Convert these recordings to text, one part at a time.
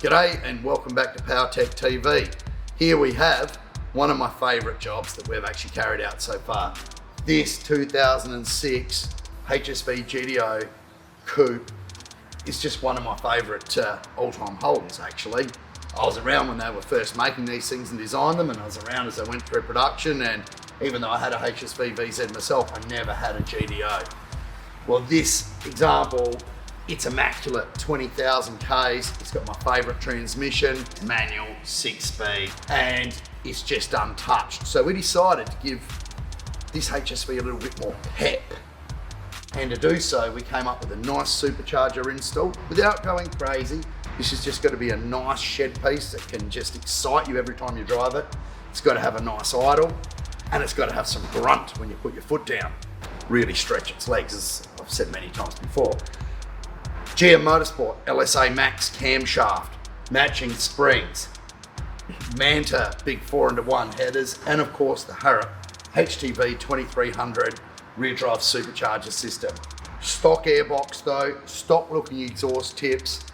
G'day and welcome back to PowerTech TV. Here we have one of my favourite jobs that we've actually carried out so far. This 2006 HSV GTO Coupe is just one of my favourite all-time Holdens actually. I was around when they were first making these things and designed them, and I was around as they went through production, and even though I had a HSV VZ myself, I never had a GTO. Well, this example, it's immaculate, 20,000 Ks. It's got my favourite transmission, manual, 6-speed, and it's just untouched. So we decided to give this HSV a little bit more pep. And to do so, we came up with a nice supercharger install without going crazy. This is just got to be a nice shed piece that can just excite you every time you drive it. It's got to have a nice idle, and it's got to have some grunt when you put your foot down. Really stretch its legs, as I've said many times before. GMmotorsport LSA Max camshaft, matching springs, Manta big 4-into-1 headers, and of course the Harrop HTV 2300 rear drive supercharger system. Stock airbox though, stock looking exhaust tips,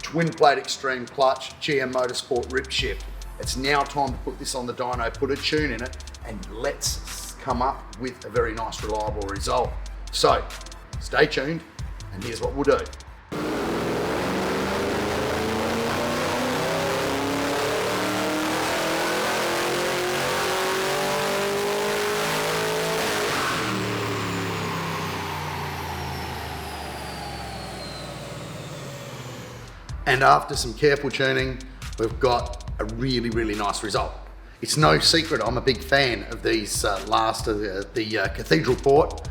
twin plate extreme clutch, GMmotorsport rip shift. It's now time to put this on the dyno, put a tune in it, and let's come up with a very nice reliable result. So stay tuned, and here's what we'll do. And after some careful tuning, we've got a really, really nice result. It's no secret I'm a big fan of these the Cathedral Port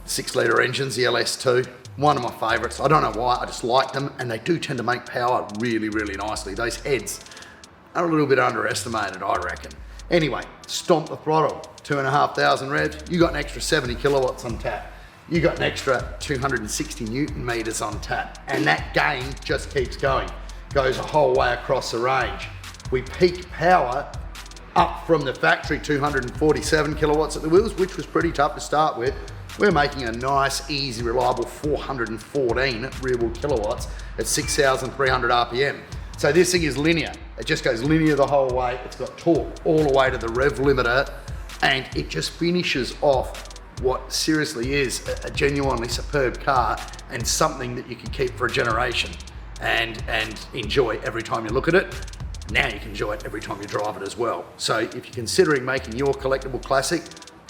6-litre engines, the LS2. One of my favourites. I don't know why, I just like them, and they do tend to make power really, really nicely. Those heads are a little bit underestimated, I reckon. Anyway, stomp the throttle, 2,500 revs, you got an extra 70 kilowatts on tap. You got an extra 260 Newton meters on tap, and that gain just keeps going. Goes a whole way across the range. We peak power up from the factory 247 kilowatts at the wheels, which was pretty tough to start with. We're making a nice, easy, reliable 414 rear wheel kilowatts at 6,300 RPM. So this thing is linear. It just goes linear the whole way. It's got torque all the way to the rev limiter, and it just finishes off what seriously is a genuinely superb car, and something that you can keep for a generation and enjoy every time you look at it. Now you can enjoy it every time you drive it as well. So if you're considering making your collectible classic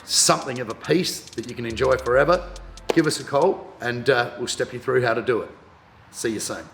something of a piece that you can enjoy forever, give us a call and we'll step you through how to do it. See you soon.